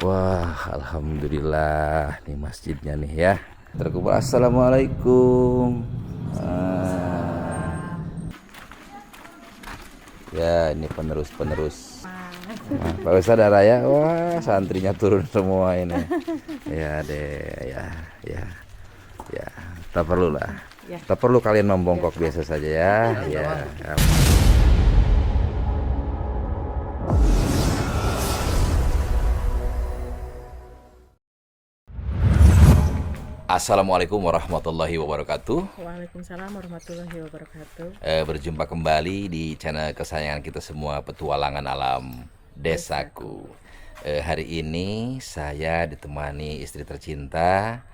Wah, alhamdulillah nih masjidnya nih ya. Terkubur. Assalamualaikum. Ya, ini penerus-penerus. Nah, Pak Ustadz ada ya. Wah, santrinya turun semua ini. Ya deh, ya, ya. Tak perlu lah. Ya. Tak perlu kalian membongkok biasa saja ya. Ya. Assalamualaikum warahmatullahi wabarakatuh. Waalaikumsalam warahmatullahi wabarakatuh. Berjumpa kembali di channel kesayangan kita semua, Petualangan Alam Desaku. Hari ini saya ditemani istri tercinta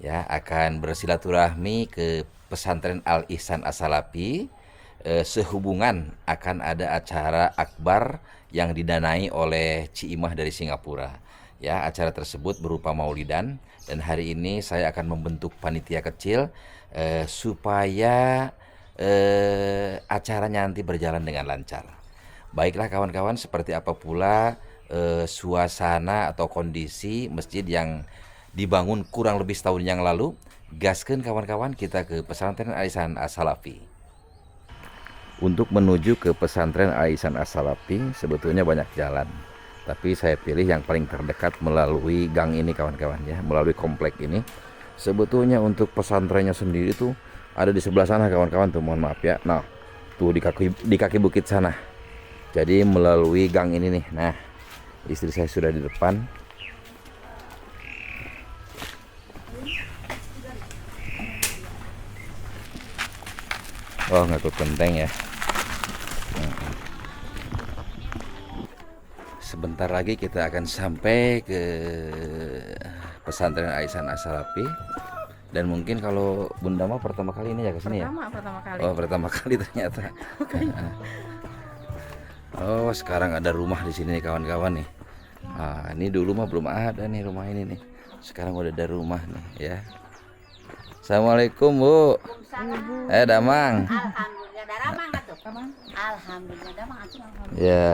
ya, akan bersilaturahmi ke pesantren Al Ihsan As-Salafi, sehubungan akan ada acara akbar yang didanai oleh Ciimah dari Singapura. Ya, acara tersebut berupa maulidan, dan hari ini saya akan membentuk panitia kecil supaya acaranya nanti berjalan dengan lancar. Baiklah kawan-kawan, seperti apa pula suasana atau kondisi masjid yang dibangun kurang lebih setahun yang lalu. Gaskeun kawan-kawan, kita ke pesantren Al Ihsan As-Salafi. Untuk menuju ke pesantren Al Ihsan As-Salafi sebetulnya banyak jalan, tapi saya pilih yang paling terdekat melalui gang ini kawan-kawan ya, melalui komplek ini. Sebetulnya untuk pesantrennya sendiri tuh ada di sebelah sana kawan-kawan tuh, mohon maaf ya. Nah, tuh di kaki bukit sana. Jadi melalui gang ini nih. Nah, istri saya sudah di depan. Oh, ngikut genteng ya. Sebentar lagi kita akan sampai ke pesantren Al Ihsan As-Salafi. Dan mungkin kalau Bunda mah pertama kali ini ya ke sini ya? Pertama kali. Oh, pertama kali ternyata. Oh, sekarang ada rumah di sini nih kawan-kawan nih. Ah, ini dulu mah belum ada nih rumah ini nih. Sekarang udah ada rumah nih ya. Assalamualaikum, Bu. Damang. Alhamdulillah daramang atuh. Alhamdulillah damang atuh. Ya.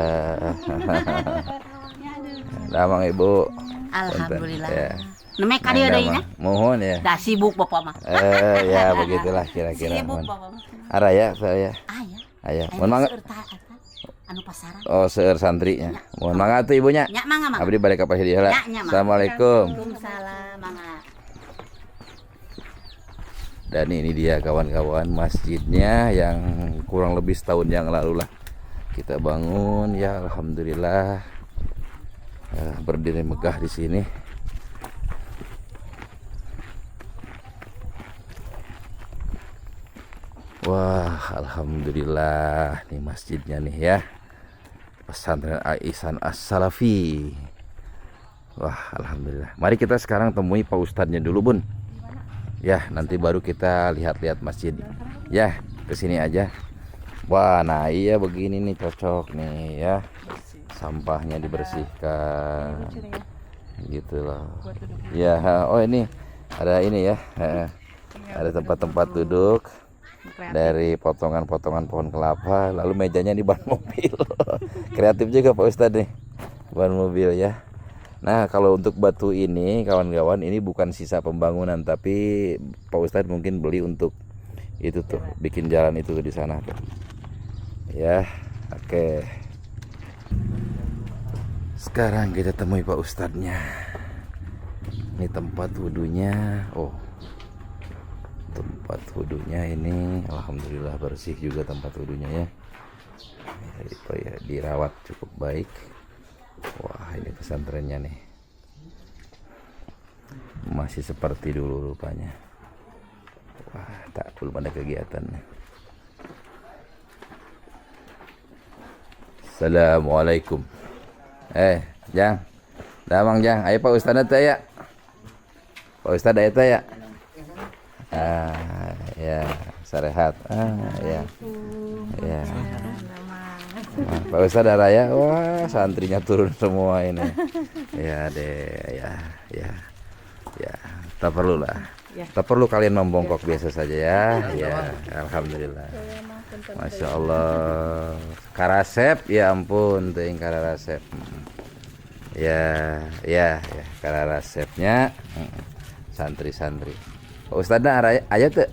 Damang Ibu. Alhamdulillah. Ya. Nemek ka dieu deui nya. Mohon ya. Da sibuk bapak mah. Ya begitulah kira-kira. Sibuk Mohon. bapak mah. Araya saya. Aya. Aya. Mohon mangga. Anu pasaran. Oh, seueur santrinya. Mohon mangga tuh ibunya. Nya mangga mah. Abdi balik ka pasir heula. Nya, nya, Mak. Assalamualaikum. Waalaikumsalam mangga. Dan ini dia kawan-kawan masjidnya yang kurang lebih setahun yang lalu lah kita bangun ya, alhamdulillah. Berdiri megah di sini. Wah, alhamdulillah nih masjidnya nih ya. Pesantren Al Ihsan As-Salafi. Wah, alhamdulillah. Mari kita sekarang temui Pak Ustadznya dulu, Bun. Ya, nanti baru kita lihat-lihat masjid. Ya, kesini aja. Wah, nah iya begini nih cocok nih ya. Sampahnya dibersihkan. Gitu loh. Ya, oh ini ada ini ya. Ada tempat-tempat duduk dari potongan-potongan pohon kelapa. Lalu mejanya di ban mobil. Kreatif juga Pak Ustadz nih. Ban mobil ya. Nah, kalau untuk batu ini kawan-kawan, ini bukan sisa pembangunan, tapi Pak Ustadz mungkin beli untuk itu tuh, bikin jalan itu di sana tuh. Ya, oke. Sekarang kita temui Pak Ustadznya. Ini tempat wudhunya. Oh, tempat wudhunya ini alhamdulillah bersih juga tempat wudhunya ya. Ya, dirawat cukup baik. Wah, ini pesantrennya nih masih seperti dulu rupanya. Wah, tak belum ada kegiatan. Assalamualaikum. Jang, damang Jang, ayo Pak Ustadz ya. Pak Ustadz ayo ya. Ya, sarehat. Ya. Ya. Nah, Pak Ustadz ada ya. Wah, santrinya turun semua ini. Ya deh, ya. Tak perlu lah. Tak perlu kalian membongkok biasa saja ya. Ya, alhamdulillah. Masya Allah. Karasep, ya ampun, teuing karasep. Ya, ya, ya. Karena resepnya santri-santri. Pak Ustadznya ayah tuh?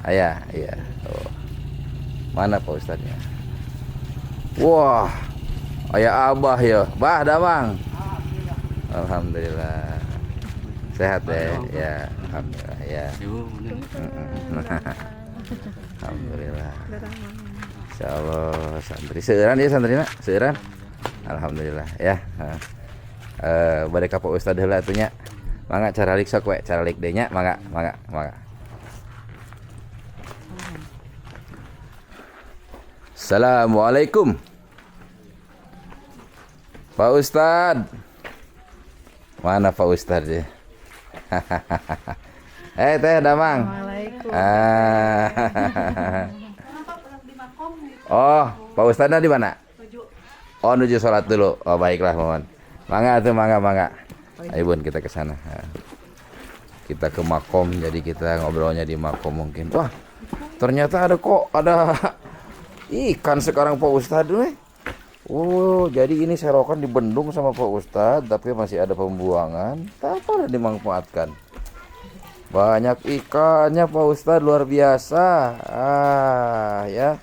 Ayah, iya. Oh. Mana Pak Ustadznya? Wah, ayah abah ya. Bah, damang. Alhamdulillah. Sehat deh, ya. Alhamdulillah, ya. Alhamdulillah. Insya Allah santri seueuran ya santrina, seueuran. Alhamdulillah ya. Bade ka Pak Ustad heula atuh nya. Mangga caralik sok we, caralik deui nya, mangga, mangga, mangga. Assalamualaikum. Pak Ustad. Mana Pak Ustad ya? Teh Damang. Assalamualaikum. Oh, Pak Ustadnya di mana? Oh, menuju sholat dulu. Oh, baiklah, mohon. Mangga tuh, mangga, mangga. Ayo bun, kita ke sana. Kita ke makom, jadi kita ngobrolnya di makom mungkin. Wah, ternyata ada ikan sekarang Pak Ustadz nih. Oh, jadi ini serokan dibendung sama Pak Ustadz, tapi masih ada pembuangan. Tak apa dimanfaatkan. Banyak ikannya Pak Ustadz, luar biasa. Ya.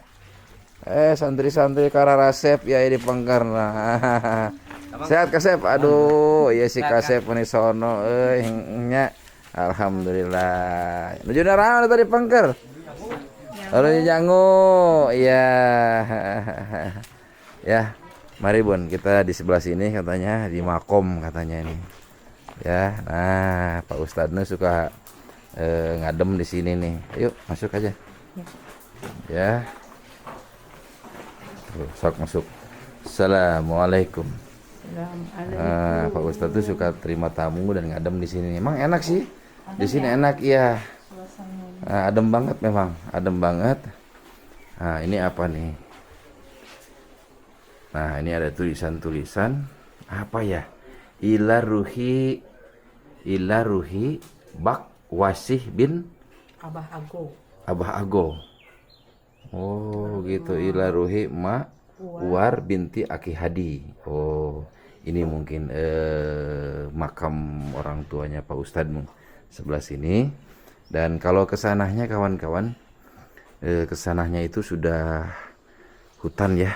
Santri-santri Kararasep ya ini pengkarna. Sehat Kasep. Aduh, iya si Kasep ini sono nya. Alhamdulillah. Nuju narawang tadi pengker. Lalu jangu. Iya. Ya. Mari Bun, kita di sebelah sini katanya di makom katanya ini. Ya. Nah, Pak Ustadznya suka ngadem di sini nih. Yuk, masuk aja. Ya. Sok masuk. Assalamualaikum. Pak Ustadz tuh suka terima tamu dan ngadem di sini. Emang enak sih. Di sini enak ya. Adem banget memang, adem banget. Nah, ini apa nih? Nah, ini ada tulisan-tulisan apa ya? Ila ruhi Bak Wasih bin Abah Ago. Abah Ago. Oh gitu, ila ruhi ma War binti Aki Hadi. Oh, ini mungkin makam orang tuanya Pak Ustadz sebelah sini. Dan kalau kesanahnya kawan-kawan, kesanahnya itu sudah hutan ya,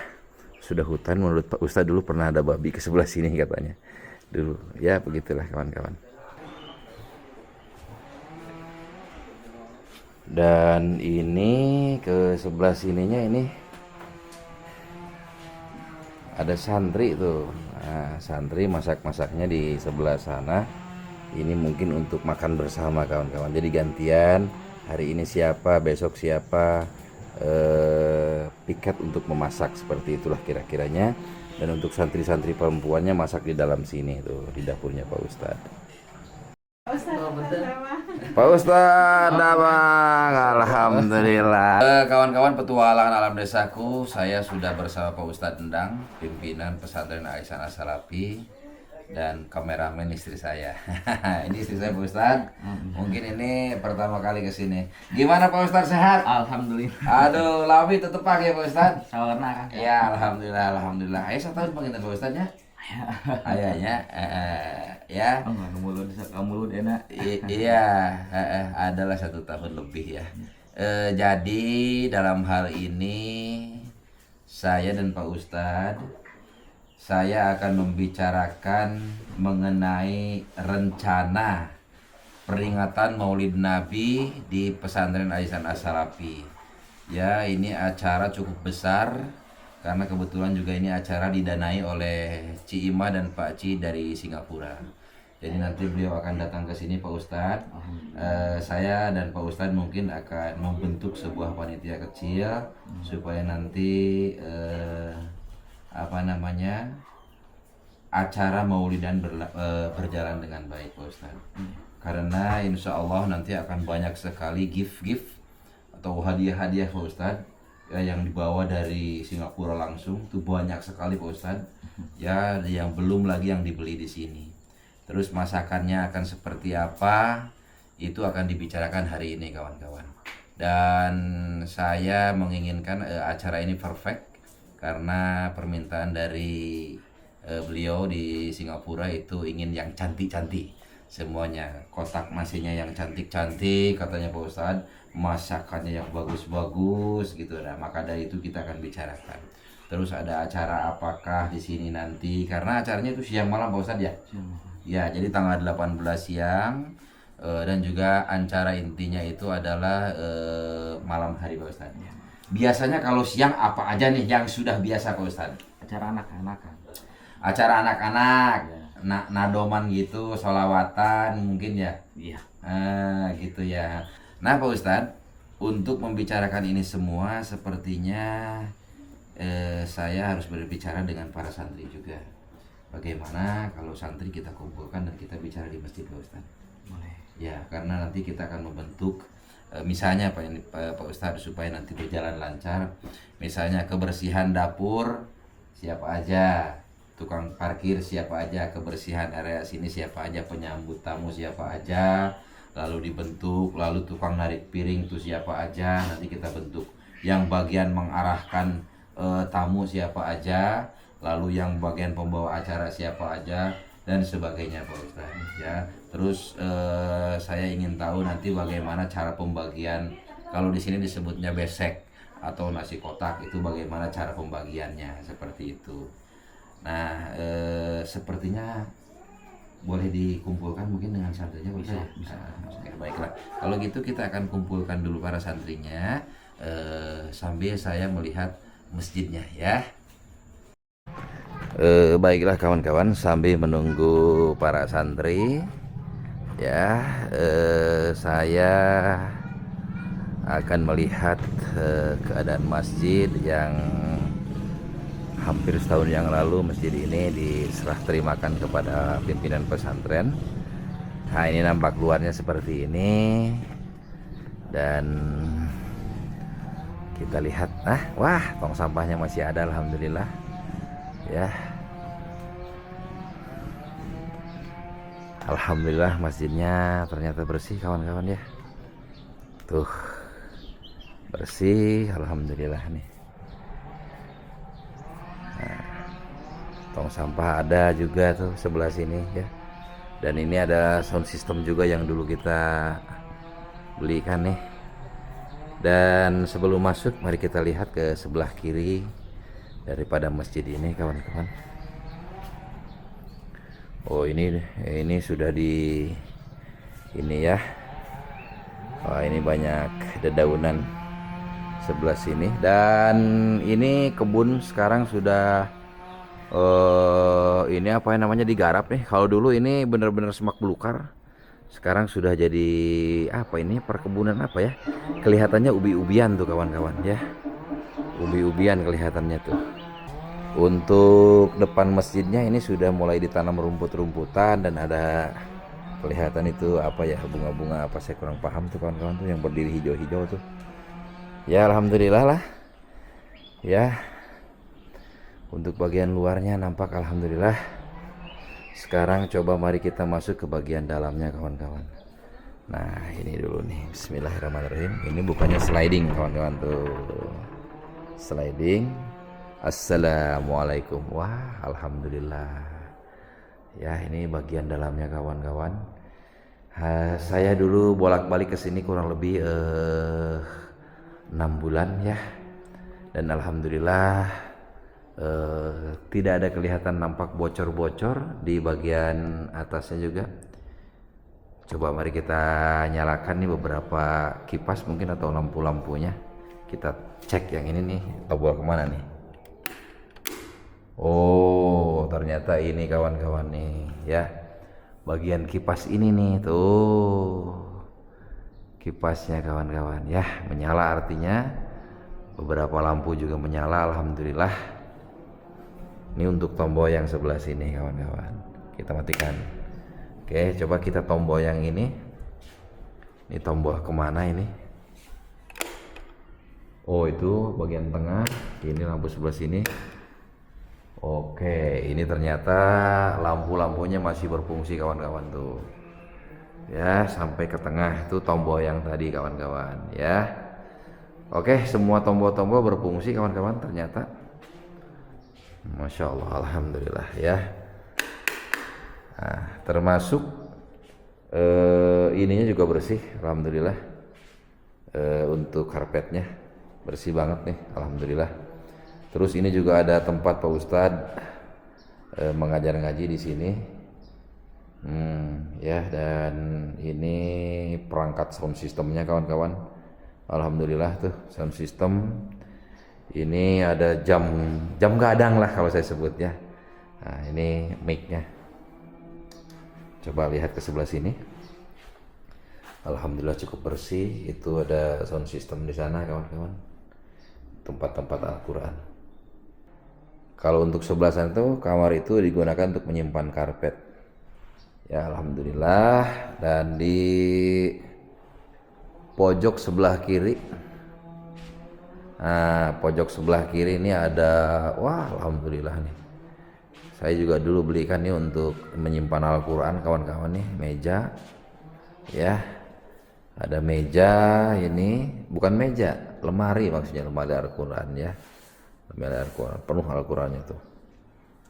sudah hutan. Menurut Pak Ustadz dulu pernah ada babi ke sebelah sini katanya. Dulu ya begitulah kawan-kawan. Dan ini ke sebelah sininya ini ada santri tuh. Nah, santri masak-masaknya di sebelah sana. Ini mungkin untuk makan bersama kawan-kawan. Jadi gantian, hari ini siapa, besok siapa, piket untuk memasak, seperti itulah kira-kiranya. Dan untuk santri-santri perempuannya masak di dalam sini tuh, di dapurnya Pak Ustadz. Pak Ustadz Damang, alhamdulillah. Kawan-kawan petualangan alam desaku, saya sudah bersama Pak Ustadz Endang, pimpinan pesantren Aisan As-Salafi, dan kameramen istri saya. Ini istri saya Pak Ustadz. Mungkin ini pertama kali kesini. Gimana Pak Ustadz, sehat? Alhamdulillah. Aduh, lawi tetep pakai Pak Ustadz. Sawarna kan? Ya, alhamdulillah, alhamdulillah. Ayo setahun panggilin Pak Ustadznya. Ayahnya, ya. Oh, nggak mulut enak. Iya, adalah 1 tahun lebih ya. Jadi dalam hal ini saya dan Pak Ustadz, saya akan membicarakan mengenai rencana peringatan Maulid Nabi di pesantren Aisan As-Salafi. Ya, ini acara cukup besar. Karena kebetulan juga ini acara didanai oleh Ci Ima dan Pak Ci dari Singapura. Jadi nanti beliau akan datang ke sini Pak Ustadz. Saya dan Pak Ustadz mungkin akan membentuk sebuah panitia kecil supaya nanti acara Maulidan berjalan dengan baik Pak Ustadz. Karena insya Allah nanti akan banyak sekali gift atau hadiah-hadiah Pak Ustadz. Ya, yang dibawa dari Singapura langsung itu banyak sekali Pak Ustadz. Ya, yang belum lagi yang dibeli di sini. Terus masakannya akan seperti apa, itu akan dibicarakan hari ini kawan-kawan. Dan saya menginginkan acara ini perfect karena permintaan dari beliau di Singapura itu ingin yang cantik-cantik semuanya, kotak nasinya yang cantik-cantik katanya Pak Ustadz, masakannya yang bagus-bagus gitu. Nah, maka dari itu kita akan bicarakan. Terus ada acara apakah di sini nanti? Karena acaranya itu siang malam Pak Ustadz ya. Ya, jadi tanggal 18 siang dan juga acara intinya itu adalah malam hari Pak Ustadz. Biasanya kalau siang apa aja nih yang sudah biasa Pak Ustadz? Acara anak-anak kan. Acara anak-anak, nadoman gitu, sholawatan mungkin ya. Iya. Gitu ya. Nah Pak Ustadz, untuk membicarakan ini semua sepertinya saya harus berbicara dengan para santri juga. Bagaimana kalau santri kita kumpulkan dan kita bicara di masjid Pak Ustadz? Boleh. Ya, karena nanti kita akan membentuk misalnya Pak Ustadz, supaya nanti berjalan lancar. Misalnya kebersihan dapur siapa aja, tukang parkir siapa aja, kebersihan area sini siapa aja, penyambut tamu siapa aja, lalu dibentuk, lalu tukang narik piring itu siapa aja, nanti kita bentuk. Yang bagian mengarahkan tamu siapa aja, lalu yang bagian pembawa acara siapa aja, dan sebagainya Pak Ustadz ya. Terus saya ingin tahu nanti bagaimana cara pembagian, kalau di sini disebutnya besek atau nasi kotak, itu bagaimana cara pembagiannya, seperti itu. Nah, sepertinya boleh dikumpulkan mungkin dengan santrinya bisa. Oke, baiklah. Kalau gitu kita akan kumpulkan dulu para santrinya sambil saya melihat masjidnya ya. Baiklah kawan-kawan, sambil menunggu para santri ya, saya akan melihat keadaan masjid yang hampir setahun yang lalu masjid ini diserah terimakan kepada pimpinan pesantren. Nah, ini nampak luarnya seperti ini, dan kita lihat, wah, tong sampahnya masih ada, alhamdulillah ya. Alhamdulillah masjidnya ternyata bersih kawan-kawan ya. Tuh, bersih, alhamdulillah nih. Nah, tong sampah ada juga tuh sebelah sini ya. Dan ini ada sound system juga yang dulu kita belikan nih. Dan sebelum masuk, mari kita lihat ke sebelah kiri daripada masjid ini kawan-kawan. Oh, ini sudah di ini ya. Wah, ini banyak dedaunan sebelah sini, dan ini kebun sekarang sudah ini apa yang namanya, digarap nih. Kalau dulu ini benar-benar semak belukar, sekarang sudah jadi apa ini, perkebunan apa ya, kelihatannya ubi-ubian tuh kawan-kawan ya, ubi-ubian kelihatannya tuh. Untuk depan masjidnya ini sudah mulai ditanam rumput-rumputan, dan ada kelihatan itu apa ya, bunga-bunga apa, saya kurang paham tuh kawan-kawan tuh yang berdiri hijau-hijau tuh ya. Alhamdulillah lah ya. Untuk bagian luarnya nampak alhamdulillah. Sekarang coba mari kita masuk ke bagian dalamnya kawan-kawan. Nah, ini dulu nih, bismillahirrahmanirrahim. Ini bukannya sliding kawan-kawan tuh, sliding. Assalamualaikum. Wah, alhamdulillah ya. Ini bagian dalamnya kawan-kawan. Saya dulu bolak-balik ke sini kurang lebih 6 bulan ya, dan alhamdulillah tidak ada kelihatan nampak bocor-bocor di bagian atasnya juga. Coba mari kita nyalakan nih beberapa kipas mungkin atau lampu-lampunya. Kita cek yang ini nih, tombol kemana nih? Oh, ternyata ini kawan-kawan nih ya, bagian kipas ini nih tuh, kipasnya kawan-kawan ya, menyala, artinya beberapa lampu juga menyala, alhamdulillah. Ini untuk tombol yang sebelah sini kawan-kawan, kita matikan. Oke, coba kita tombol yang ini tombol kemana ini? Oh, itu bagian tengah, ini lampu sebelah sini. Oke, ini ternyata lampu-lampunya masih berfungsi kawan-kawan tuh ya, sampai ke tengah itu tombol yang tadi kawan-kawan ya. Oke, semua tombol-tombol berfungsi kawan-kawan ternyata. Masya Allah, alhamdulillah ya. Nah, termasuk ininya juga bersih, alhamdulillah. Untuk karpetnya bersih banget nih, alhamdulillah. Terus ini juga ada tempat Pak Ustadz mengajar ngaji di sini. Ya, dan ini perangkat sound systemnya kawan-kawan. Alhamdulillah tuh sound system. Ini ada jam gadang lah kalau saya sebutnya. Nah, ini mic-nya. Coba lihat ke sebelah sini. Alhamdulillah cukup bersih. Itu ada sound system di sana kawan-kawan. Tempat-tempat Al-Quran. Kalau untuk sebelah sana tuh kamar itu digunakan untuk menyimpan karpet. Ya alhamdulillah. Dan di pojok sebelah kiri. Nah, pojok sebelah kiri ini ada, wah alhamdulillah nih. Saya juga dulu belikan nih untuk menyimpan Al-Quran kawan-kawan nih, meja. Ya. Ada meja ini, bukan meja, lemari maksudnya, lemari Al-Quran ya. Lemari Al-Quran, penuh Al-Qurannya tuh.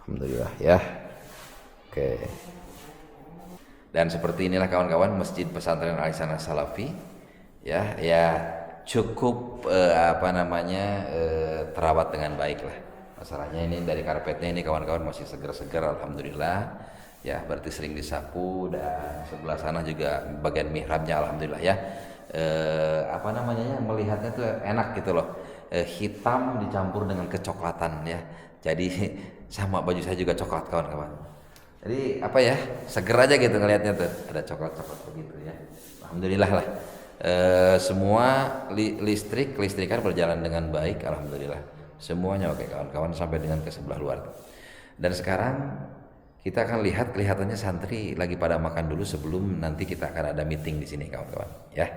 Alhamdulillah ya. Oke. Dan seperti inilah kawan-kawan Masjid Pesantren Al-Ihsan As-Salafi. Ya, cukup terawat dengan baik lah. Masalahnya ini dari karpetnya ini kawan-kawan masih segar-segar, alhamdulillah. Ya berarti sering disapu, dan sebelah sana juga bagian mihrabnya alhamdulillah ya. Melihatnya tuh enak gitu loh. Hitam dicampur dengan kecoklatan ya. Jadi sama baju saya juga coklat kawan-kawan. Jadi seger aja gitu ngelihatnya tuh. Ada coklat-coklat begitu ya. Alhamdulillah lah. Semua listrikan berjalan dengan baik alhamdulillah. Semuanya oke kawan-kawan sampai dengan ke sebelah luar. Dan sekarang kita akan lihat, kelihatannya santri lagi pada makan dulu sebelum nanti kita akan ada meeting di sini kawan-kawan ya.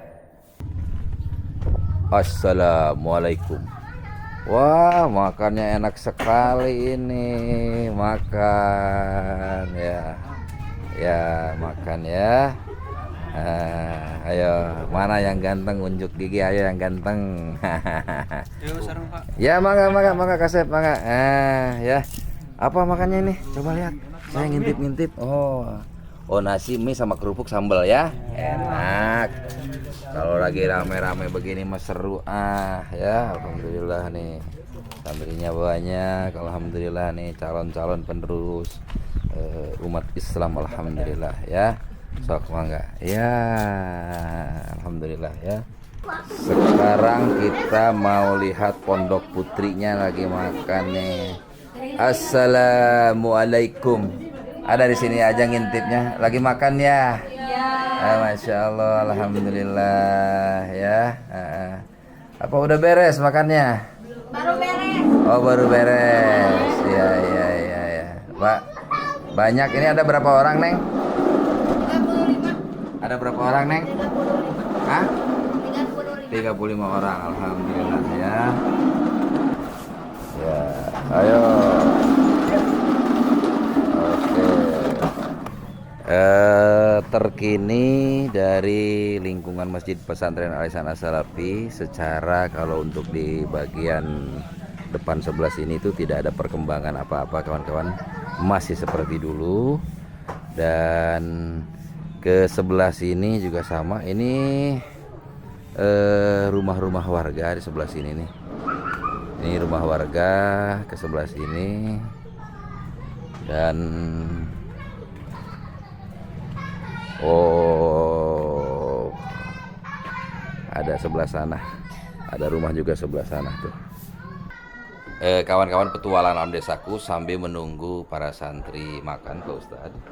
Assalamualaikum. Wah, makannya enak sekali ini. Makan ya. Ya, makan ya. Ayo, mana yang ganteng, unjuk gigi, ayo yang ganteng. Ayo sarung Pak. Ya, mangga Kasep, mangga. Ya. Apa makannya ini? Coba lihat. Saya ngintip-ngintip. Oh nasi mie sama kerupuk sambal ya. Enak. Kalau lagi rame-rame begini mas seru ya. Alhamdulillah nih. Santrinya banyak. Alhamdulillah nih calon-calon penerus umat Islam alhamdulillah ya. Sok mangga. Ya. Alhamdulillah ya. Sekarang kita mau lihat pondok putrinya lagi makan nih. Assalamualaikum. Ada di sini aja ngintipnya. Lagi makan ya? Iya. Masya Allah, alhamdulillah ya. Apa udah beres makannya? Baru beres. Oh baru beres. Ya. Pak, banyak ini ada berapa orang Neng? 35. Ada berapa orang Neng? 35. Hah? 35. 35 orang, alhamdulillah ya. Ya, ayo. Oke. Terkini dari lingkungan Masjid Pesantren Al-Ihsan As-Salafi, secara kalau untuk di bagian depan sebelah sini itu tidak ada perkembangan apa-apa kawan-kawan, masih seperti dulu. Dan ke sebelah sini juga sama. Ini rumah-rumah warga di sebelah sini nih. Ini rumah warga ke sebelah sini. Dan ada sebelah sana. Ada rumah juga sebelah sana tuh. Kawan-kawan petualangan alam desaku sambil menunggu para santri makan Pak Ustadz.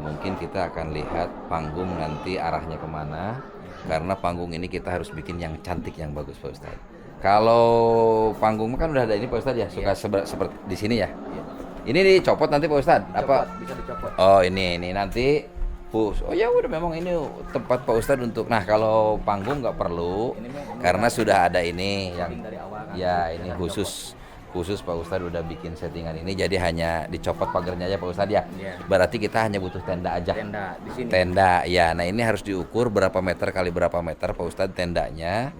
Mungkin kita akan lihat panggung nanti arahnya kemana. Karena panggung ini kita harus bikin yang cantik, yang bagus Pak Ustadz. Kalau panggung kan udah ada ini Pak Ustadz ya, suka seperti di sini ya. Ini dicopot nanti Pak Ustadz? Bisa dicopot. Oh ini nanti push. Oh ya udah, memang ini tempat Pak Ustadz untuk. Nah kalau panggung nggak perlu, karena sudah ada ini yang dari awal kan. ya ini khusus Pak Ustadz udah bikin settingan ini, jadi hanya dicopot pagarnya aja Pak Ustadz ya. Iya. Berarti kita hanya butuh tenda aja. Tenda di sini. Tenda ya. Nah ini harus diukur berapa meter kali berapa meter Pak Ustadz tendanya.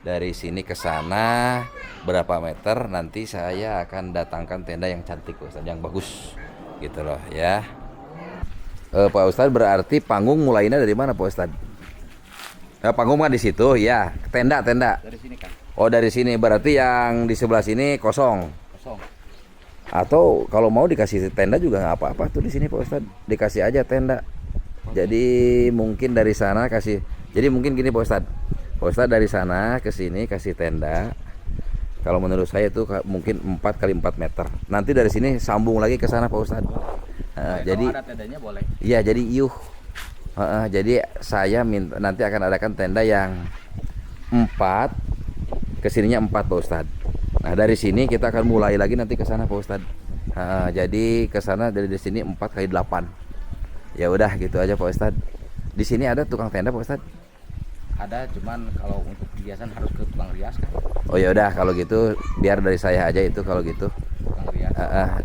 dari sini ke sana berapa meter, nanti saya akan datangkan tenda yang cantik Pak Ustadz, yang bagus gitu loh ya. Pak Ustadz, berarti panggung mulainya dari mana Pak Ustadz? Panggung kan di situ ya, tenda. Dari sini kan. Oh dari sini, berarti yang di sebelah sini kosong. Kosong. Atau kalau mau dikasih tenda juga nggak apa-apa tuh di sini Pak Ustadz, dikasih aja tenda. Jadi mungkin dari sana kasih, jadi mungkin gini Pak Ustadz, dari sana ke sini kasih tenda. Kalau menurut saya itu mungkin 4 kali 4 meter. Nanti dari sini sambung lagi ke sana Pak Ustadz. Jadi kalau ada tendanya boleh. iya, jadi jadi saya minta nanti akan adakan tenda yang 4, kesininya 4 Pak Ustadz. Nah dari sini kita akan mulai lagi nanti ke sana Pak Ustadz. Jadi ke sana dari sini 4 kali 8. Ya udah gitu aja Pak Ustadz. Di sini ada tukang tenda Pak Ustadz? Ada, cuman kalau untuk hiasan harus ke tukang rias kan. Oh ya udah kalau gitu biar dari saya aja itu kalau gitu. Tukang rias.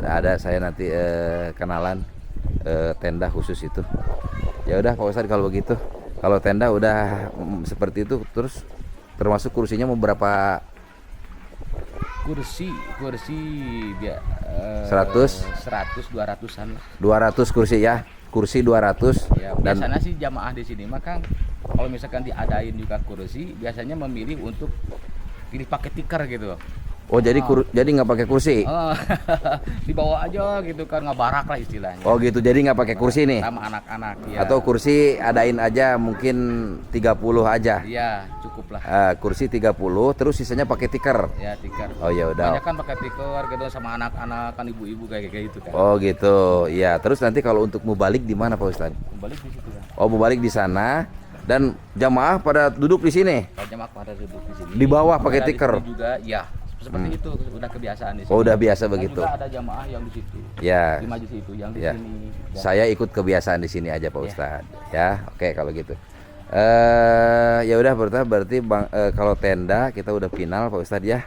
Ada saya nanti kenalan tenda khusus itu. Ya udah Pak Ustadz kalau begitu. Kalau tenda udah seperti itu, terus termasuk kursinya mau berapa? Kursi biar 100? 200-an lah. 200 kursi ya. Kursi 200 Ya, dan biasanya sih jamaah di sini mah Kang, kalau misalkan diadain juga kursi, biasanya memilih untuk pilih pakai tikar gitu. oh jadi jadi nggak pakai kursi. Oh, dibawa aja gitu kan, ngabarak lah istilahnya. Oh gitu, jadi nggak pakai kursi nih. Sama anak-anak ya. Atau kursi adain aja mungkin 30 aja. Iya, cukup lah. Kursi 30 terus sisanya pakai tikar. Ya, tikar. Oh ya udah. Banyak kan pakai tikar gitu sama anak-anak kan, ibu-ibu kayak gitu kan. Oh gitu. Ya, terus nanti kalau untuk mubalik di mana Pak Ustadz? Kembali di situ kan. Oh, mubalik di sana dan jamaah pada duduk di sini. Kalau jamaah pada duduk di sini. Di bawah pakai Ada di tikar. sini juga, ya. Seperti itu udah kebiasaan di sini. Oh, udah biasa Dan begitu. juga ada jamaah yang di situ. Ya. Di majelis itu yang di Ya. sini. Dan Saya ikut kebiasaan di sini aja Pak Ya. Ustadz. Ya, oke kalau gitu. Ya udah berarti kalau tenda kita udah final Pak Ustadz ya.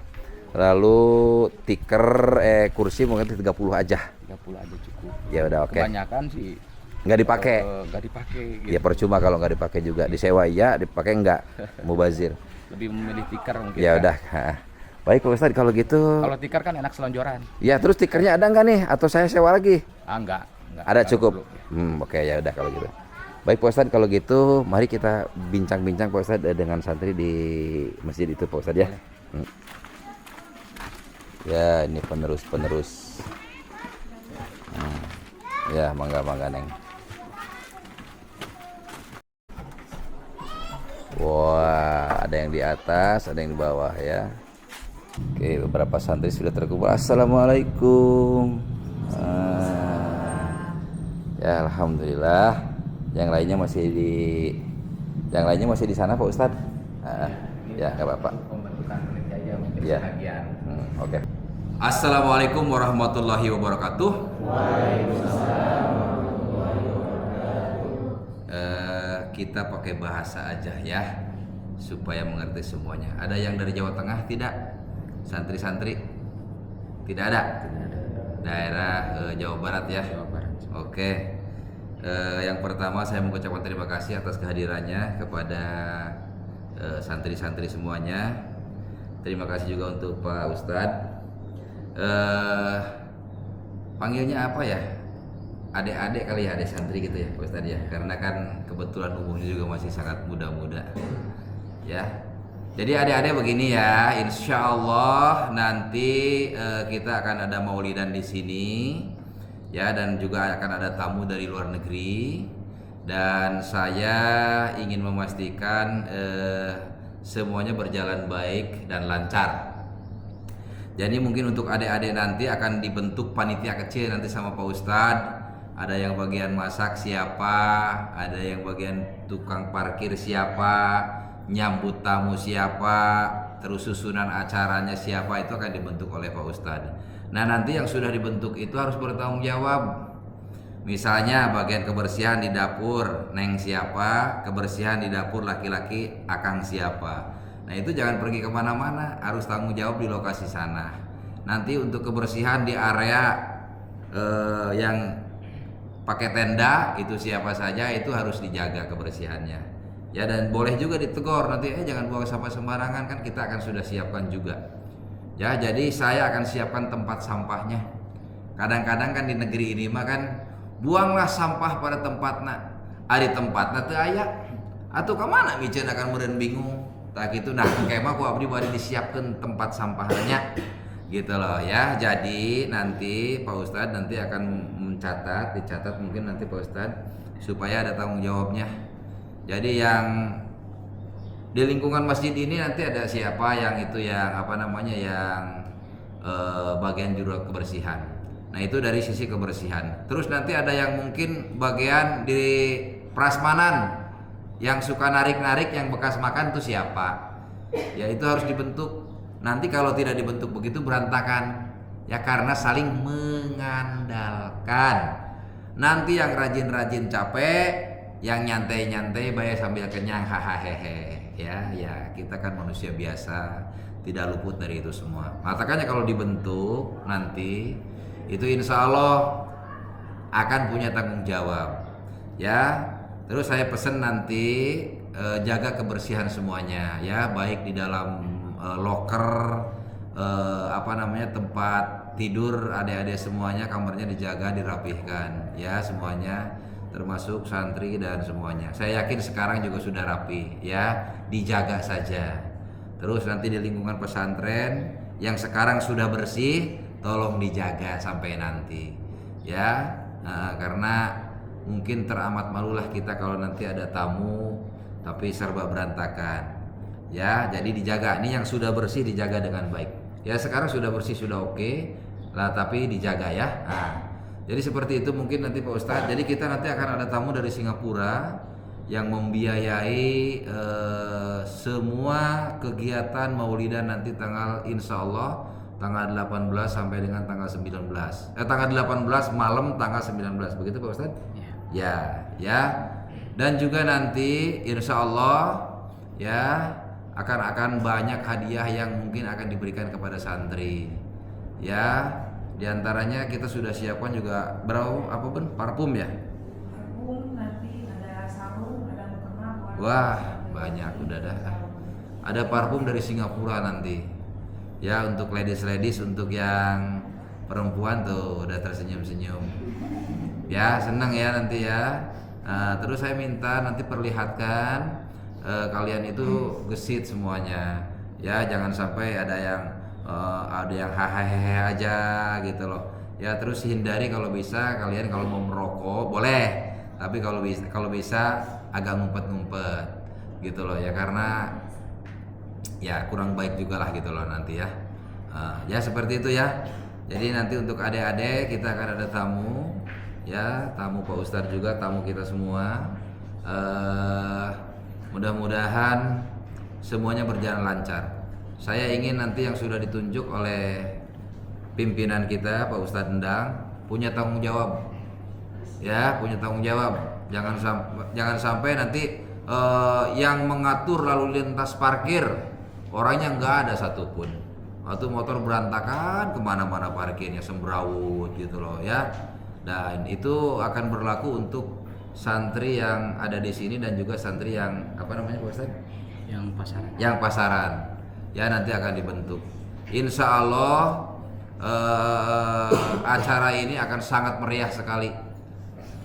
Lalu tikar kursi mungkin 30 aja. 30 aja cukup. Ya udah oke. Kebanyakan sih Nggak dipakai. nggak dipakai gitu. Ya percuma kalau nggak dipakai juga. Disewa iya, dipakai enggak. Mubazir. Lebih memilih tikar mungkin. Ya kan. udah. Baik Pak Ustadz kalau gitu. Kalau tikar kan enak selonjoran. Ya terus tikernya ada nggak nih? Atau saya sewa lagi? Enggak. Ada Kalau cukup. perlu, ya. Oke ya udah kalau gitu. Baik Pak Ustadz kalau gitu, mari kita bincang-bincang Pak Ustadz dengan santri di masjid itu Pak Ustadz ya. Ya ini penerus. Ya mangga Neng. Wah, ada yang di atas, ada yang di bawah ya. Oke, beberapa santri sudah terkumpul. Assalamualaikum. Ya alhamdulillah. Yang lainnya masih di sana Pak Ustadz. Ya nggak apa-apa. Pembentukan panitia aja mungkin Ya. sebagian. Oke. Assalamualaikum warahmatullahi wabarakatuh. Kita pakai bahasa aja ya supaya mengerti semuanya. Ada yang dari Jawa Tengah tidak? Santri-santri? Tidak ada. Daerah Jawa Barat ya. Jawa Barat. Oke. Yang pertama saya mengucapkan terima kasih atas kehadirannya kepada santri-santri semuanya. Terima kasih juga untuk Pak Ustadz. Panggilnya apa ya? Adik-adik kali ya, adik santri gitu ya Pak Ustadz ya. Karena kan kebetulan umurnya juga masih sangat muda-muda. Ya. Jadi adik-adik begini ya, insya Allah nanti kita akan ada maulidan di sini. Ya, dan juga akan ada tamu dari luar negeri, dan saya ingin memastikan semuanya berjalan baik dan lancar. Jadi mungkin untuk adik-adik nanti akan dibentuk panitia kecil nanti sama Pak Ustadz. Ada yang bagian masak siapa, ada yang bagian tukang parkir siapa, nyambut tamu siapa, terus susunan acaranya siapa, itu akan dibentuk oleh Pak Ustadz. Nah nanti yang sudah dibentuk itu harus bertanggung jawab. Misalnya bagian kebersihan di dapur Neng siapa, kebersihan di dapur laki-laki Akang siapa. Nah itu jangan pergi kemana-mana, harus tanggung jawab di lokasi sana. Nanti untuk kebersihan di area yang pakai tenda itu siapa saja, itu harus dijaga kebersihannya. Ya, dan boleh juga ditegur nanti, jangan buang sampah sembarangan, kan kita akan sudah siapkan juga. Ya, jadi saya akan siapkan tempat sampahnya. Kadang-kadang kan di negeri ini mah kan buanglah sampah pada tempatnya. Ari tempatna teu aya. Atuh ka mana miceun akan meureun bingung. Tak gitu, nah kemah ku abdi bari disiapkeun tempat sampahnya. Gitu loh ya. Jadi nanti Pak Ustadz nanti akan dicatat mungkin nanti Pak Ustadz supaya ada tanggung jawabnya. Jadi yang di lingkungan masjid ini nanti ada siapa yang itu yang apa namanya yang bagian juru kebersihan. Nah itu dari sisi kebersihan. Terus nanti ada yang mungkin bagian di prasmanan yang suka narik-narik yang bekas makan itu siapa? Ya itu harus dibentuk. Nanti kalau tidak dibentuk begitu berantakan. Ya karena saling mengandalkan. Nanti yang rajin-rajin capek, yang nyantai-nyantai bayar sambil kenyang, hahaha. Ya kita kan manusia biasa, tidak luput dari itu semua. Makanya kalau dibentuk nanti itu insya Allah akan punya tanggung jawab. Ya, terus saya pesan nanti jaga kebersihan semuanya, ya baik di dalam loker, tempat tidur adik-adik semuanya kamarnya dijaga, dirapihkan, ya semuanya. Termasuk santri dan semuanya. Saya yakin sekarang juga sudah rapi, ya dijaga saja. Terus nanti di lingkungan pesantren yang sekarang sudah bersih, tolong dijaga sampai nanti, ya. Karena mungkin teramat malulah kita kalau nanti ada tamu tapi serba berantakan, ya. Jadi dijaga. Ini yang sudah bersih dijaga dengan baik. Ya sekarang sudah bersih sudah oke lah, tapi dijaga ya. Jadi seperti itu mungkin nanti Pak Ustadz. Jadi kita nanti akan ada tamu dari Singapura yang membiayai semua kegiatan Maulidan nanti insya Allah tanggal 18 sampai dengan tanggal 19. Tanggal 18 malam tanggal 19. Begitu Pak Ustadz? Ya. Dan juga nanti insya Allah ya akan banyak hadiah yang mungkin akan diberikan kepada santri. Ya. Di antaranya kita sudah siapkan juga parfum ya. Parfum, nanti ada sarung, ada mukena. Wah, banyak udah dah. Ada parfum dari Singapura nanti. Ya, untuk ladies untuk yang perempuan tuh udah tersenyum-senyum. Ya, senang ya nanti ya. Terus saya minta nanti perlihatkan kalian itu gesit semuanya. Ya, jangan sampai ada yang hahaha aja gitu loh. Ya terus hindari kalau bisa kalian kalau mau merokok boleh, tapi kalau bisa agak ngumpet-ngumpet gitu loh ya, karena ya kurang baik juga lah gitu loh nanti ya. Ya seperti itu ya. Jadi nanti untuk adik-adik kita akan ada tamu ya, tamu Pak Ustadz juga, tamu kita semua. Mudah-mudahan semuanya berjalan lancar. Saya ingin nanti yang sudah ditunjuk oleh pimpinan kita Pak Ustadz Endang punya tanggung jawab, ya punya tanggung jawab. Jangan sampai nanti yang mengatur lalu lintas parkir orangnya nggak ada satupun, atau motor berantakan kemana-mana parkirnya semrawut gitu loh ya. Dan itu akan berlaku untuk santri yang ada di sini dan juga santri yang Pak Ustadz? Yang pasaran. Ya nanti akan dibentuk. Insya Allah acara ini akan sangat meriah sekali.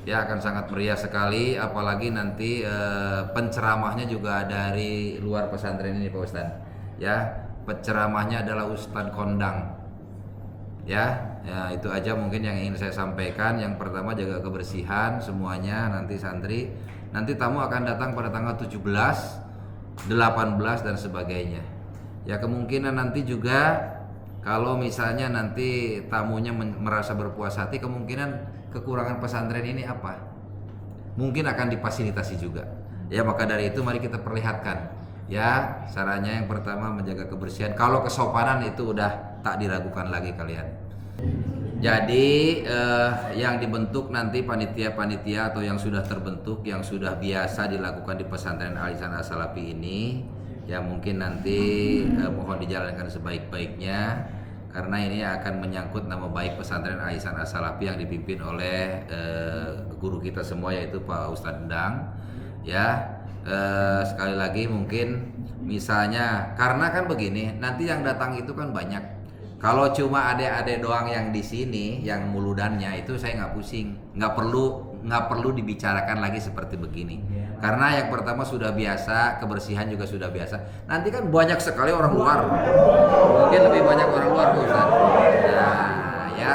Ya akan sangat meriah sekali. Apalagi nanti penceramahnya juga dari luar pesantren ini Pak Ustadz. Ya penceramahnya adalah Ustadz Kondang. Ya itu aja mungkin yang ingin saya sampaikan. Yang pertama jaga kebersihan semuanya nanti santri. Nanti tamu akan datang pada tanggal 17, 18 dan sebagainya. Ya kemungkinan nanti juga kalau misalnya nanti tamunya merasa berpuas hati, kemungkinan kekurangan pesantren ini apa? Mungkin akan difasilitasi juga. Ya maka dari itu mari kita perlihatkan. Ya caranya yang pertama menjaga kebersihan. Kalau kesopanan itu udah tak diragukan lagi kalian. Jadi yang dibentuk nanti panitia-panitia atau yang sudah terbentuk, yang sudah biasa dilakukan di pesantren Al-Ihsan As-Salafi ini, ya mungkin nanti mohon dijalankan sebaik-baiknya, karena ini akan menyangkut nama baik pesantren Al-Ihsan As-Salafi yang dipimpin oleh guru kita semua yaitu Pak Ustadz Endang. Ya Sekali lagi mungkin misalnya karena kan begini, nanti yang datang itu kan banyak. Kalau cuma adik-adik doang yang di sini, yang muludannya itu saya nggak pusing, nggak perlu dibicarakan lagi seperti begini. Karena yang pertama sudah biasa, kebersihan juga sudah biasa. Nanti kan banyak sekali orang luar, mungkin lebih banyak orang luar Pak Ustadz. Nah, ya.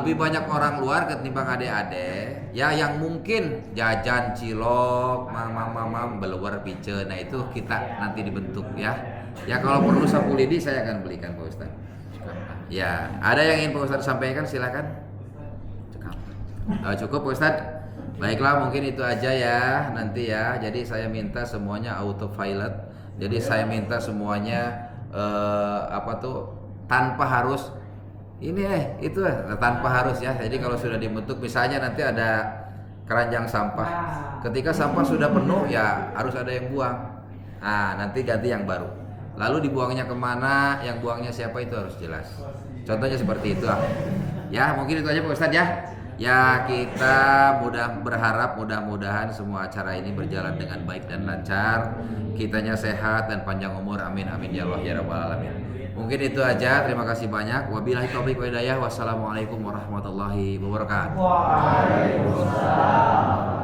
Lebih banyak orang luar ketimbang adik-adik ya yang mungkin jajan cilok, mamam beluar pice. Nah itu kita nanti dibentuk ya. Ya kalau perlu sapu lidi saya akan belikan Pak Ustadz. Ya, ada yang ingin Pak Ustadz sampaikan silakan. Cukup Pak Ustadz. Baiklah mungkin itu aja ya nanti ya. Jadi saya minta semuanya autopilot. Jadi saya minta semuanya tanpa harus itu tanpa harus ya. Jadi kalau sudah dibentuk misalnya nanti ada keranjang sampah. Ketika sampah sudah penuh ya harus ada yang buang. Nah nanti ganti yang baru. Lalu dibuangnya kemana? Yang buangnya siapa itu harus jelas. Contohnya seperti itu. Ya mungkin itu aja Pak Ustadz ya. Ya kita berharap mudah-mudahan semua acara ini berjalan dengan baik dan lancar. Kitanya sehat dan panjang umur. Amin amin ya Allah ya rabbal alamin. Mungkin itu aja. Terima kasih banyak. Wabillahi taufiq wal hidayah. Wassalamualaikum warahmatullahi wabarakatuh. Waalaikumsalam.